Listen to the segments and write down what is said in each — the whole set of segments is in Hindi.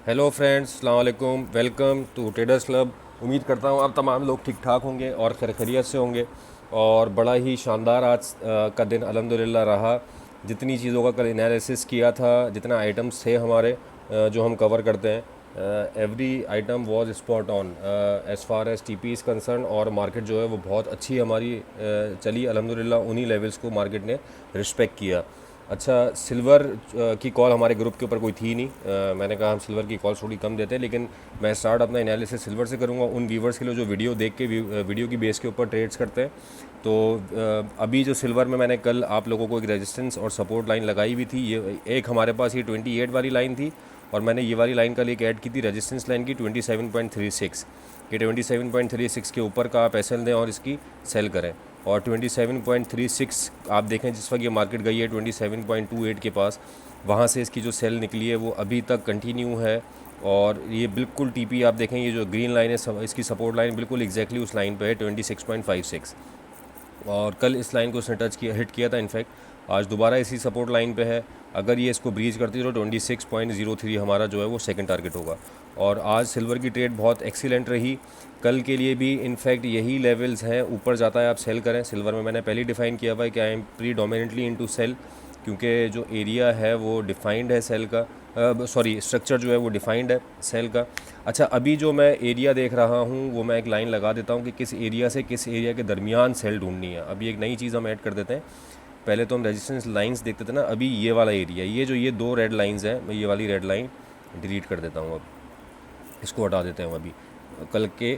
हेलो फ्रेंड्स, अस्सलाम वालेकुम। Welcome to traders club. उम्मीद करता हूँ आप तमाम लोग ठीक ठाक होंगे और खैरियत से होंगे। और बड़ा ही शानदार आज का दिन अल्हम्दुलिल्लाह रहा। जितनी चीज़ों का कल एनालिसिस किया था, जितना आइटम्स थे हमारे जो हम कवर करते हैं, every item was spot on as far as TP is concern. और मार्केट जो है वो बहुत अच्छी हमारी चली अल्हम्दुलिल्लाह। उन्हीं लेवल्स को मार्केट ने रिस्पेक्ट किया। अच्छा, सिल्वर की कॉल हमारे ग्रुप के ऊपर कोई थी नहीं। मैंने कहा हम सिल्वर की कॉल थोड़ी कम देते हैं, लेकिन मैं स्टार्ट अपना एनालिसिस सिल्वर से करूंगा उन व्यूवर्स के लिए जो वीडियो देख के वीडियो की बेस के ऊपर ट्रेड्स करते हैं। तो अभी जो सिल्वर में मैंने कल आप लोगों को एक रेजिस्टेंस और सपोर्ट लाइन लगाई हुई थी। ये एक हमारे पास ये 28 वाली लाइन थी, और मैंने ये वाली लाइन कल एक ऐड की थी रेजिस्टेंस लाइन की 27.36। कि 27.36 के ऊपर का आप एसएल दें और इसकी सेल करें। और 27.36 आप देखें जिस वक्त ये मार्केट गई है 27.28 के पास, वहाँ से इसकी जो सेल निकली है वो अभी तक कंटिन्यू है। और ये बिल्कुल टीपी आप देखें, ये जो ग्रीन लाइन है इसकी सपोर्ट लाइन बिल्कुल एग्जैक्टली उस लाइन पे है 26.56। और कल इस लाइन को उसने टच किया, हिट किया था इनफैक्ट। आज दोबारा इसी सपोर्ट लाइन पे है। अगर ये इसको ब्रीच करती है तो 26.03 हमारा जो है वो सेकंड टारगेट होगा। और आज सिल्वर की ट्रेड बहुत एक्सीलेंट रही। कल के लिए भी इनफैक्ट यही लेवल्स हैं, ऊपर जाता है आप सेल करें। सिल्वर में मैंने पहले डिफ़ाइन किया हुआ है कि I am predominantly into sell, क्योंकि जो एरिया है वो डिफाइंड है सेल का, सॉरी स्ट्रक्चर जो है वो डिफाइंड है सेल का। अच्छा, अभी जो मैं एरिया देख रहा हूँ वो मैं एक लाइन लगा देता हूँ कि किस एरिया से किस एरिया के दरमियान सेल ढूंढनी है। अभी एक नई चीज़ हम ऐड कर देते हैं। पहले तो हम रेजिस्टेंस लाइंस देखते थे ना। अभी ये वाला एरिया, ये दो रेड लाइंस हैं, मैं ये वाली रेड लाइन डिलीट कर देता हूँ। अब इसको हटा देते हैं अभी कल के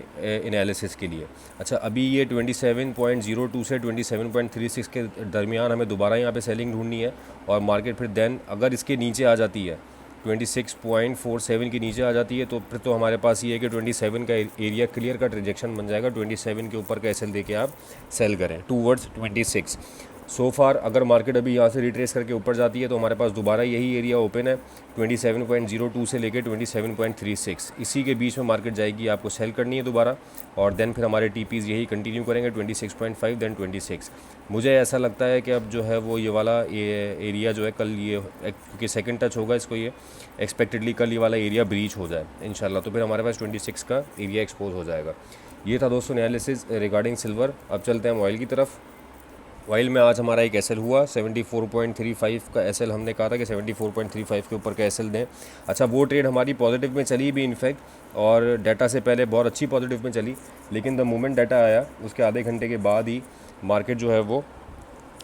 एनालिसिस के लिए। अच्छा, अभी ये 27.02 से 27.36 के दरमियान हमें दोबारा यहाँ पे सेलिंग ढूंढनी है। और मार्केट फिर देन अगर इसके नीचे आ जाती है 26.47 के नीचे आ जाती है, तो फिर तो हमारे पास ये है कि 27 का एरिया क्लियर कट रिजेक्शन बन जाएगा। 27 के ऊपर का एसएल देके आप सेल करें टूवर्ड्स 26। सो फार अगर मार्केट अभी यहाँ से रिट्रेस करके ऊपर जाती है तो हमारे पास दोबारा यही एरिया ओपन है 27.02 से लेके 27.36। इसी के बीच में मार्केट जाएगी, आपको सेल करनी है दोबारा। और देन फिर हमारे टीपीज़ यही कंटिन्यू करेंगे 26.5 देन 26। मुझे ऐसा लगता है कि अब जो है वो ये वाला एरिया जो है कल ये, क्योंकि सेकंड टच होगा इसको, ये एक्सपेक्टेडली कल ये वाला एरिया ब्रीच हो जाए इंशाल्लाह, तो फिर हमारे पास 26 का एरिया एक्सपोज हो जाएगा। ये था दोस्तों एनालिसिस रिगार्डिंग सिल्वर। अब चलते हैं ऑयल की तरफ। ऑयल में आज हमारा एक एसएल हुआ 74.35 का एसएल। हमने कहा था कि 74.35 के ऊपर का एसएल दें। अच्छा, वो ट्रेड हमारी पॉजिटिव में चली भी इनफैक्ट, और डाटा से पहले बहुत अच्छी पॉजिटिव में चली। लेकिन द मोमेंट डाटा आया उसके आधे घंटे के बाद ही मार्केट जो है वो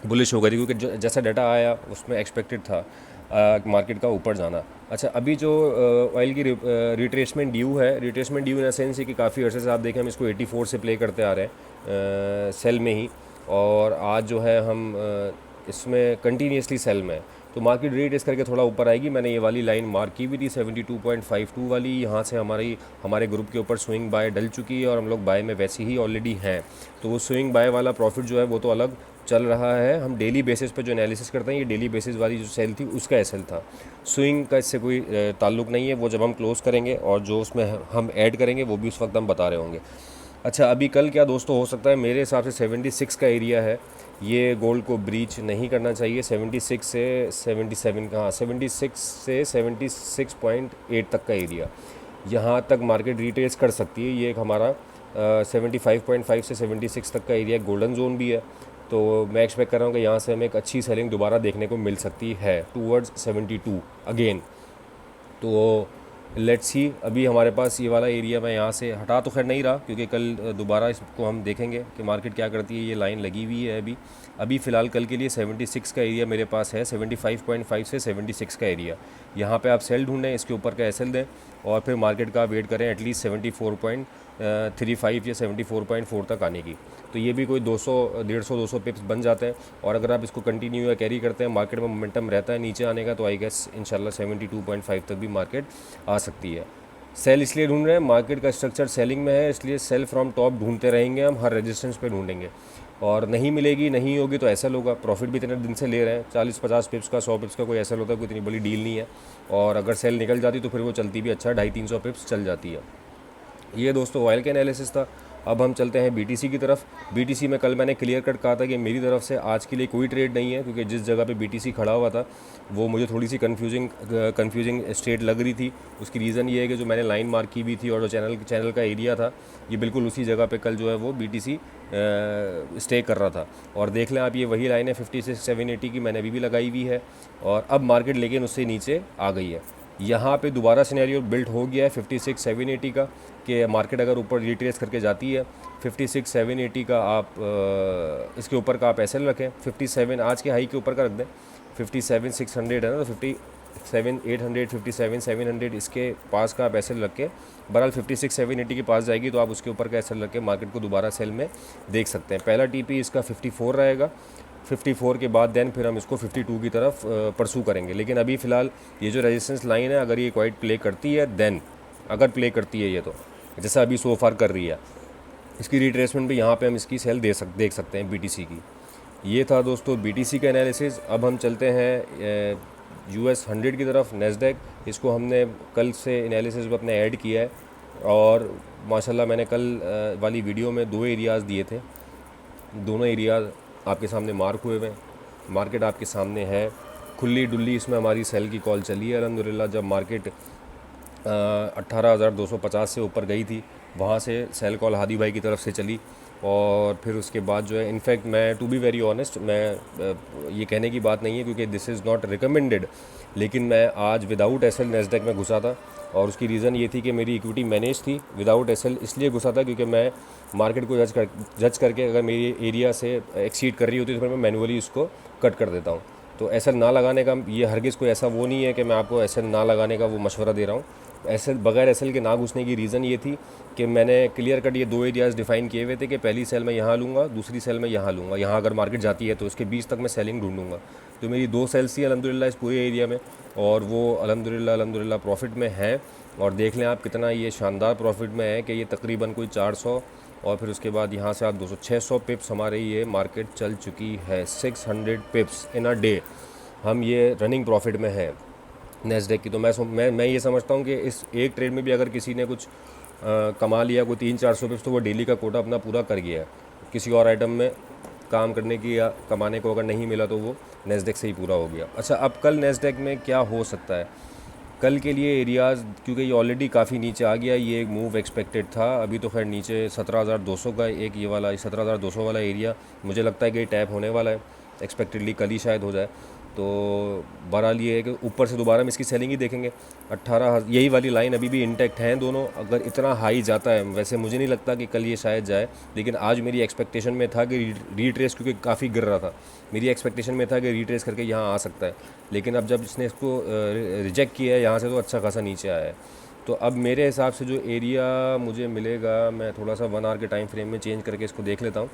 बुलिश हो गई थी, क्योंकि जैसा डाटा आया उसमें एक्सपेक्टेड था मार्केट का ऊपर जाना। अच्छा, अभी जो ऑयल की रिट्रेसमेंट ड्यू है, retracement due in the sense कि काफ़ी अर्से से आप देखें हम इसको 84 से प्ले करते आ रहे हैं सेल में ही। और आज जो है हम इसमें कंटिन्यूसली सेल में हैं। तो मार्केट रिट्रेस करके थोड़ा ऊपर आएगी। मैंने ये वाली लाइन मार्क की भी थी 72.52 वाली। यहाँ से हमारे ग्रुप के ऊपर स्विंग बाय डल चुकी है और हम लोग बाय में वैसे ही ऑलरेडी हैं। तो वो स्विंग बाय वाला प्रॉफिट जो है वो तो अलग चल रहा है। हम डेली बेसिस पे जो एनालिसिस करते हैं, ये डेली बेसिस वाली जो सेल थी उसका एसएल था। स्विंग का इससे कोई ताल्लुक़ नहीं है, वो जब हम क्लोज़ करेंगे और जो उसमें हम ऐड करेंगे वो भी उस वक्त हम बता रहे होंगे। अच्छा, अभी कल क्या दोस्तों हो सकता है, मेरे हिसाब से 76 का एरिया है, ये गोल्ड को ब्रीच नहीं करना चाहिए। 76 से 77 का, हाँ 76 से 76.8 तक का एरिया, यहाँ तक मार्केट रिट्रेस कर सकती है। ये एक हमारा 75.5 से 76 तक का एरिया गोल्डन जोन भी है। तो मैं एक्सपेक्ट कर रहा हूँ कि यहाँ से हमें एक अच्छी सेलिंग दोबारा देखने को मिल सकती है टूवर्ड्स 72 अगेन। तो लेट्स सी, अभी हमारे पास ये वाला एरिया मैं यहाँ से हटा तो खैर नहीं रहा, क्योंकि कल दोबारा इसको हम देखेंगे कि मार्केट क्या करती है। ये लाइन लगी हुई है अभी फ़िलहाल कल के लिए 76 का एरिया मेरे पास है। 75.5 से 76 का एरिया, यहाँ पे आप सेल ढूंढें, इसके ऊपर का एसएल दें और फिर मार्केट का वेट करें एटलीस्ट 74.35 या 74.4 तक आने की। तो ये भी कोई 200 पिप्स बन जाते हैं। और अगर आप इसको कंटिन्यू या कैरी करते हैं, मार्केट में मोमेंटम रहता है नीचे आने का, तो आई गेस इंशाल्लाह 72.5 तक भी मार्केट आ सकती है। सेल इसलिए ढूंढ रहे हैं, मार्केट का स्ट्रक्चर सेलिंग में है, इसलिए सेल फ्रॉम टॉप ढूंढते रहेंगे हम, हर रेजिस्टेंस पे ढूंढेंगे। और नहीं मिलेगी, नहीं होगी तो एसएल होगा। प्रॉफिट भी इतने दिन से ले रहे हैं, 40-50 पिप्स का, 100 पिप्स का कोई एसएल होता है, कोई इतनी बड़ी डील नहीं है। और अगर सेल निकल जाती तो फिर वो चलती भी अच्छा 250-300 पिप्स चल जाती है। ये दोस्तों ऑयल का एनालिसिस था। अब हम चलते हैं बीटीसी की तरफ। बीटीसी में कल मैंने क्लियर कट कहा था कि मेरी तरफ से आज के लिए कोई ट्रेड नहीं है, क्योंकि जिस जगह पे बीटीसी खड़ा हुआ था वो मुझे थोड़ी सी कन्फ्यूजिंग स्टेट लग रही थी। उसकी रीज़न ये है कि जो मैंने लाइन मार्क की भी थी और जो चैनल का एरिया था ये बिल्कुल उसी जगह पे कल जो है वो बीटीसी स्टे कर रहा था। और देख लें आप, ये वही लाइन है 56,780 की, मैंने अभी भी लगाई हुई है। और अब मार्केट लेकिन उससे नीचे आ गई है। यहाँ पे दोबारा सिनेरियो बिल्ट हो गया है 56,780 का, कि मार्केट अगर ऊपर रिट्रेस करके जाती है 56,780 का, आप इसके ऊपर का आप एसएल रखें। 57 आज के हाई के ऊपर का रख दें, 57,600 है ना, तो 57,800 57,700 इसके पास का आप एसएल रख के, बहरहाल 56,780 के पास जाएगी तो आप उसके ऊपर का एसएल रख के मार्केट को दोबारा सेल में देख सकते हैं। पहला टीपी इसका 54 रहेगा, 54 के बाद देन फिर हम इसको 52 की तरफ परसू करेंगे। लेकिन अभी फ़िलहाल ये जो रेजिस्टेंस लाइन है, अगर ये क्वाइट प्ले करती है देन, अगर प्ले करती है ये, तो जैसा अभी सो फार कर रही है, इसकी रिट्रेसमेंट भी यहाँ पे हम इसकी सेल देख सकते हैं बीटीसी की। ये था दोस्तों बीटीसी का एनालिसिस। अब हम चलते हैं US 100 की तरफ, नेस्डैक। इसको हमने कल से एनालिसिस में अपने ऐड किया है और माशाल्लाह मैंने कल वाली वीडियो में 2 एरियाज़ दिए थे, दोनों एरियाज़ आपके सामने मार्क हुए हुए। मार्केट आपके सामने है, खुली डुल्ली इसमें हमारी सेल की कॉल चली है अल्हम्दुलिल्लाह। जब मार्केट 18,250 से ऊपर गई थी, वहाँ से सेल कॉल हादी भाई की तरफ से चली। और फिर उसके बाद जो है, इनफैक्ट मैं टू बी वेरी ऑनेस्ट, मैं ये कहने की बात नहीं है क्योंकि दिस इज़ नॉट रिकमेंडेड, लेकिन मैं आज विदाउट एसएल नेस्डैक में घुसा था। और उसकी रीज़न ये थी कि मेरी इक्विटी मैनेज थी। विदाउट एसएल इसलिए घुसा था क्योंकि मैं मार्केट को जज करके अगर मेरी एरिया से एक्सीड कर रही होती तो फिर मैं मैनुअली उसको कट कर देता हूँ। तो एसएल ना लगाने का ये हरगिज़ कोई ऐसा वो नहीं है कि मैं आपको एसएल ना लगाने का वो मशवरा दे रहा हूँ। एसएल बगैर एसएल के ना घुसने की रीज़न ये थी कि मैंने क्लियर कट ये 2 एरियाज़ डिफाइन किए हुए थे कि पहली सेल मैं यहाँ लूँगा, दूसरी सेल मैं यहाँ लूँगा। यहाँ अगर मार्केट जाती है तो उसके बीच तक मैं सेलिंग ढूंढूंगा। तो मेरी 2 सेल्स थी अल्हम्दुलिल्लाह इस पूरे एरिया में, और वो अल्हम्दुलिल्लाह प्रॉफिट में है। और देख लें आप कितना ये शानदार प्रॉफिट में है कि ये तकरीबन कोई 400, और फिर उसके बाद यहाँ से आप 200 600 पिप्स हमारे ये मार्केट चल चुकी है। 600 पिप्स इन अ डे हम ये रनिंग प्रॉफिट में है नेस्डैक की। तो मैं ये समझता हूँ कि इस एक ट्रेड में भी अगर किसी ने कुछ कमा लिया कोई 300-400 पिप्स, तो वो डेली का कोटा अपना पूरा कर गया है। किसी और आइटम में काम करने की या कमाने को अगर नहीं मिला तो वो नेस्डैक से ही पूरा हो गया। अच्छा, अब कल नेस्डैक में क्या हो सकता है? कल के लिए एरियाज़, क्योंकि ये ऑलरेडी काफ़ी नीचे आ गया, ये एक मूव एक्सपेक्टेड था। अभी तो खैर नीचे 17,200 का एक ये वाला 17,200 वाला एरिया मुझे लगता है कि टैप होने वाला है, एक्सपेक्टेडली कल ही शायद हो जाए। तो बहरहाल ये है कि ऊपर से दोबारा हम इसकी सेलिंग ही देखेंगे। 18 यही वाली लाइन अभी भी इंटैक्ट हैं दोनों। अगर इतना हाई जाता है, वैसे मुझे नहीं लगता कि कल ये शायद जाए, लेकिन आज मेरी एक्सपेक्टेशन में था कि रीट्रेस, क्योंकि काफ़ी गिर रहा था, मेरी एक्सपेक्टेशन में था कि रीट्रेस करके यहाँ आ सकता है। लेकिन अब जब इसने इसको रिजेक्ट किया है यहाँ से, तो अच्छा खासा नीचे आया है। तो अब मेरे हिसाब से जो एरिया मुझे मिलेगा, मैं थोड़ा सा 1 आवर के टाइम फ्रेम में चेंज करके इसको देख लेता हूँ।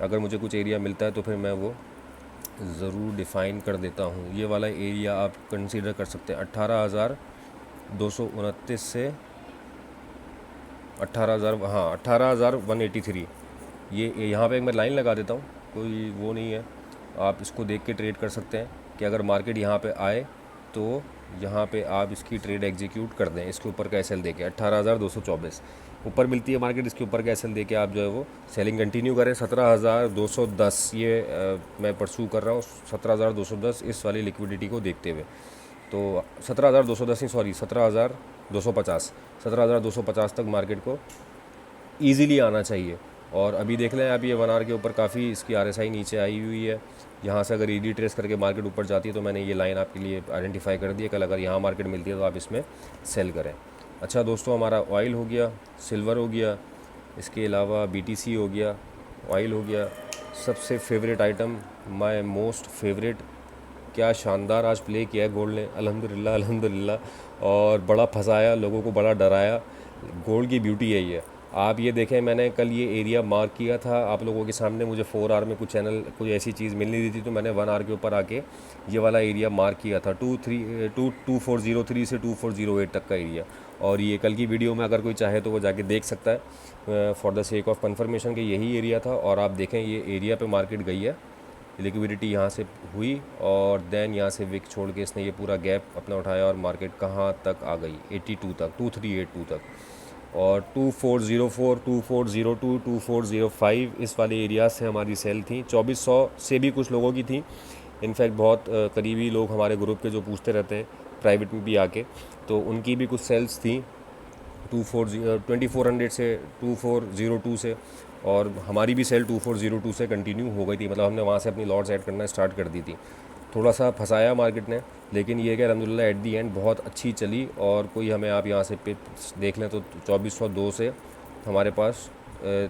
अगर मुझे कुछ एरिया मिलता है तो फिर मैं वो ज़रूर डिफ़ाइन कर देता हूँ। ये वाला एरिया आप कंसीडर कर सकते हैं 18,229 से 18,183। ये यहाँ पे एक मैं लाइन लगा देता हूँ, कोई वो नहीं है, आप इसको देख के ट्रेड कर सकते हैं कि अगर मार्केट यहाँ पे आए तो यहाँ पे आप इसकी ट्रेड एग्जीक्यूट कर दें। इसके ऊपर का एसएल देके 18,224 ऊपर मिलती है मार्केट, इसके ऊपर का एसएल देके आप जो है वो सेलिंग कंटिन्यू करें। 17,210 ये मैं परसू कर रहा हूँ, 17,210 इस वाली लिक्विडिटी को देखते हुए। तो 17,210 नहीं, सॉरी 17,250 तक मार्केट को ईज़िली आना चाहिए। और अभी देख लें आप, ये 1 आवर के ऊपर काफ़ी इसकी RSI नीचे आई हुई है। यहाँ से अगर ईडी ट्रेस करके मार्केट ऊपर जाती है तो मैंने ये लाइन आपके लिए आइडेंटिफाई कर दी है। कल अगर यहाँ मार्केट मिलती है तो आप इसमें सेल करें। अच्छा दोस्तों, हमारा ऑयल हो गया, सिल्वर हो गया, इसके अलावा BTC हो गया, ऑयल हो गया। सबसे favourite item, my most favourite, क्या शानदार आज प्ले किया है गोल्ड ने, अल्हम्दुलिल्लाह। और बड़ा फंसाया लोगों को, बड़ा डराया। गोल्ड की ब्यूटी है ये। आप ये देखें, मैंने कल ये एरिया मार्क किया था आप लोगों के सामने। मुझे 4 आवर में कुछ चैनल कोई ऐसी चीज़ मिल नहीं रही थी, तो मैंने 1 आवर के ऊपर आके ये वाला एरिया मार्क किया था, 2403 से 2408 तक का एरिया। और ये कल की वीडियो में अगर कोई चाहे तो वो जाके देख सकता है, for the sake of confirmation कि यही एरिया था। और आप देखें ये एरिया पे मार्केट गई है, लिक्विडिटी यहाँ से हुई और देन यहाँ से विक छोड़ के इसने ये पूरा गैप अपना उठाया और मार्केट कहाँ तक आ गई, 82 तक, 2382 तक। और 2404, 2402, 2405 इस वाले एरिया से हमारी सेल थी। 2400 से भी कुछ लोगों की थी। इनफैक्ट बहुत करीबी लोग हमारे ग्रुप के जो पूछते रहते हैं प्राइवेट में भी आके, तो उनकी भी कुछ सेल्स थी 2400 से 2402 से, और हमारी भी सेल 2402 से कंटिन्यू हो गई थी। मतलब हमने वहाँ से अपनी लॉट्स ऐड करना स्टार्ट कर दी थी। थोड़ा सा फंसाया मार्केट ने, लेकिन ये कि अल्हम्दुलिल्लाह एट दी एंड बहुत अच्छी चली। और कोई हमें आप यहाँ से पे देख लें तो 2402 से हमारे पास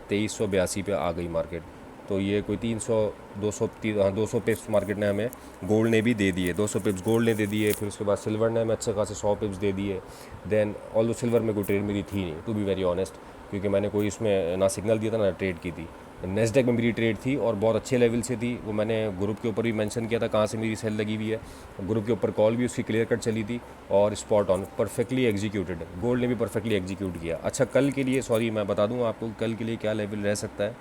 2382 पे आ गई मार्केट। तो ये कोई 300 200 पिप्स मार्केट ने हमें गोल्ड ने भी दे दिए, 200 पिप्स गोल्ड ने दे दिए। फिर उसके बाद सिल्वर ने हमें अच्छे खासे 100 पिप्स दे दिए। देन ऑल्दो सिल्वर में कोई ट्रेड मेरी थी नहीं, टू बी वेरी ऑनेस्ट, क्योंकि मैंने कोई इसमें ना सिग्नल दिया था ना ट्रेड की थी। नेस्डेक में मेरी ट्रेड थी और बहुत अच्छे लेवल से थी। वो मैंने ग्रुप के ऊपर भी मेंशन किया था कहाँ से मेरी सेल लगी हुई है। ग्रुप के ऊपर कॉल भी उसकी क्लियर कट चली थी और spot on perfectly executed. Gold ने भी परफेक्टली एग्जीक्यूट किया। अच्छा, कल के लिए सॉरी मैं बता दूँ आपको कल के लिए क्या लेवल रह सकता है।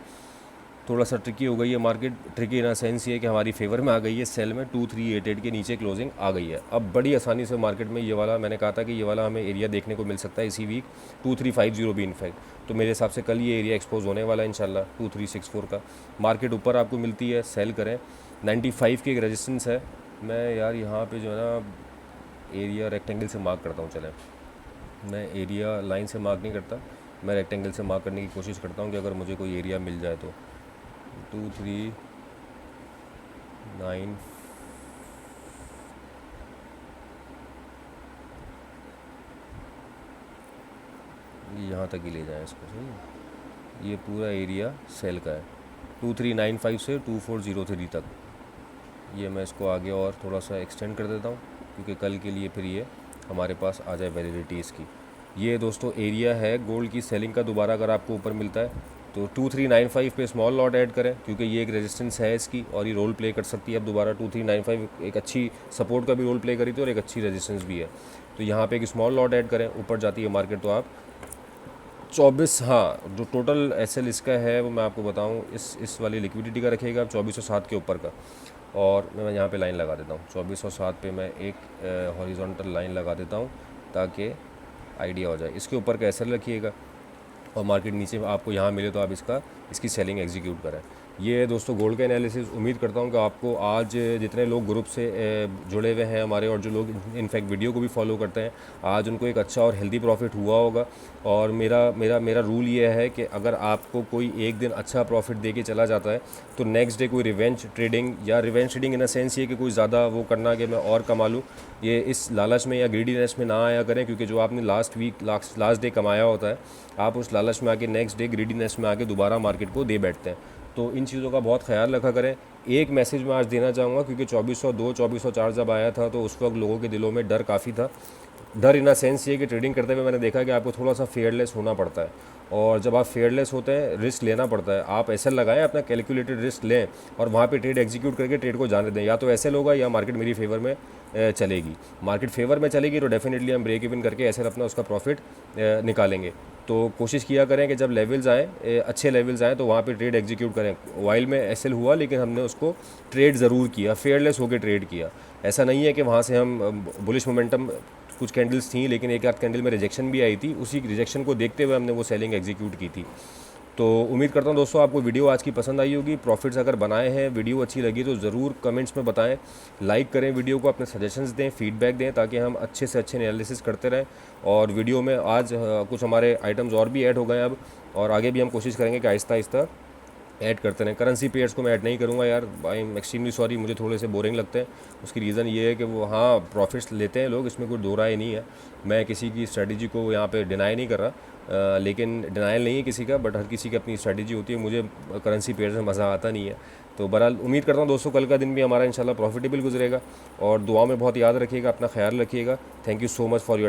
थोड़ा सा ट्रिकी हो गई है मार्केट। ट्रिकी इन सेंस ये कि हमारी फेवर में आ गई है, सेल में 2388 के नीचे क्लोजिंग आ गई है। अब बड़ी आसानी से मार्केट में ये वाला, मैंने कहा था कि ये वाला हमें एरिया देखने को मिल सकता है इसी वीक, 2350 भी इनफैक्ट। तो मेरे हिसाब से कल ये एरिया एक्सपोज होने वाला है इंशाल्लाह 2364 का। मार्केट ऊपर आपको मिलती है, सेल करें। 95 की एक रेजिस्टेंस है। मैं यार यहाँ पे जो है ना एरिया रेक्टेंगल से मार्क करता हूँ। चलें, मैं एरिया लाइन से मार्क नहीं करता, मैं रेक्टेंगल से मार्क करने की कोशिश करता हूँ कि अगर मुझे कोई एरिया मिल जाए तो 2395 यहाँ तक ही ले जाएं इसको। सही है, ये पूरा एरिया सेल का है 2395 से 2403 तक। ये मैं इसको आगे और थोड़ा सा एक्सटेंड कर देता हूँ क्योंकि कल के लिए फिर ये हमारे पास आ जाए वैलिडिटी इसकी। ये दोस्तों एरिया है गोल्ड की सेलिंग का। दोबारा अगर आपको ऊपर मिलता है तो 2395 पे स्मॉल लॉट ऐड करें क्योंकि ये एक रेजिस्टेंस है इसकी और ये रोल प्ले कर सकती है। अब दोबारा 2395 एक अच्छी सपोर्ट का भी रोल प्ले करी थी और एक अच्छी रेजिस्टेंस भी है, तो यहाँ पे एक स्मॉल लॉट ऐड करें। ऊपर जाती है मार्केट तो आप 24, हाँ, जो टोटल एसएल इसका है वो मैं आपको बताऊँ, इस वाली लिक्विडिटी का रखिएगा आप 2407 के ऊपर का। और मैं यहाँ पे लाइन लगा देता हूँ 2407 पे मैं एक हॉरिजॉन्टल लाइन लगा देता हूँ ताकि आइडिया हो जाए। इसके ऊपर का एसएल रखिएगा और मार्केट नीचे आपको यहाँ मिले तो आप इसकी सेलिंग एग्जीक्यूट करें। ये है दोस्तों गोल्ड का एनालिसिस। उम्मीद करता हूँ कि आपको आज जितने लोग ग्रुप से जुड़े हुए हैं हमारे और जो लोग इनफैक्ट वीडियो को भी फॉलो करते हैं, आज उनको एक अच्छा और हेल्दी प्रॉफिट हुआ होगा। और मेरा रूल ये है कि अगर आपको कोई एक दिन अच्छा प्रॉफिट दे के चला जाता है तो नेक्स्ट डे कोई revenge trading in a sense ये कि कोई ज़्यादा वो करना कि मैं और कमा लूँ, ये इस लालच में या ग्रीडीनेस में ना आया करें। क्योंकि जो आपने लास्ट डे कमाया होता है, आप उस लालच में आके नेक्स्ट डे ग्रीडीनेस में आके दोबारा मार्केट को दे बैठते हैं। तो इन चीज़ों का बहुत ख्याल रखा करें। एक मैसेज मैं आज देना चाहूँगा क्योंकि 2402 2404 जब आया था तो उस वक्त लोगों के दिलों में डर काफ़ी था। डर इन अ सेंस ये कि ट्रेडिंग करते हुए मैंने देखा कि आपको थोड़ा सा फेयरलेस होना पड़ता है, और जब आप फेयरलेस होते हैं रिस्क लेना पड़ता है। आप ऐसे लगाएं, अपना कैलकुलेटेड रिस्क लें और वहाँ पे ट्रेड एग्जीक्यूट करके ट्रेड को जाने दें। या तो ऐसे होगा या मार्केट मेरी फेवर में चलेगी। मार्केट फेवर में चलेगी तो डेफिनेटली हम ब्रेक इवन करके ऐसे अपना उसका प्रॉफिट निकालेंगे। तो कोशिश किया करें कि जब लेवल्स आए, अच्छे लेवल्स आए, तो वहाँ पे ट्रेड एग्जीक्यूट करें। वाइल में एसएल हुआ लेकिन हमने उसको ट्रेड ज़रूर किया, फेयरलेस होकर ट्रेड किया। ऐसा नहीं है कि वहाँ से हम बुलिश मोमेंटम, कुछ कैंडल्स थी लेकिन एक आध कैंडल में रिजेक्शन भी आई थी, उसी रिजेक्शन को देखते हुए हमने वो सेलिंग एग्जीक्यूट की थी। तो उम्मीद करता हूँ दोस्तों आपको वीडियो आज की पसंद आई होगी। प्रॉफिट्स अगर बनाए हैं, वीडियो अच्छी लगी तो ज़रूर कमेंट्स में बताएं, लाइक करें वीडियो को, अपने सजेशंस दें, फीडबैक दें ताकि हम अच्छे से अच्छे एनालिसिस करते रहें। और वीडियो में आज कुछ हमारे आइटम्स और भी ऐड हो गए अब, और आगे भी हम कोशिश करेंगे कि आहिस्ता आहिस्ता ऐड करते रहें। करेंसी पेयर्स को मैं ऐड नहीं करूँगा यार, आई एम एक्सट्रीमली सॉरी, मुझे थोड़े से बोरिंग लगते हैं। उसकी रीज़न ये है कि वो हाँ प्रॉफिट्स लेते हैं लोग, इसमें कोई दो राय नहीं है। मैं किसी की स्ट्रेटजी को यहाँ पे डिनाई नहीं कर रहा, लेकिन डिनाइल नहीं है किसी का, बट हर किसी की अपनी स्ट्रेटजी होती है। मुझे करेंसी पेयर्स में मज़ा आता नहीं है। तो बहरहाल उम्मीद करता हूँ दोस्तों कल का दिन भी हमारा इंशाल्लाह प्रॉफिटेबल गुजरेगा। और दुआ में बहुत याद रखिएगा, अपना ख्याल रखिएगा। Thank you so much for your time.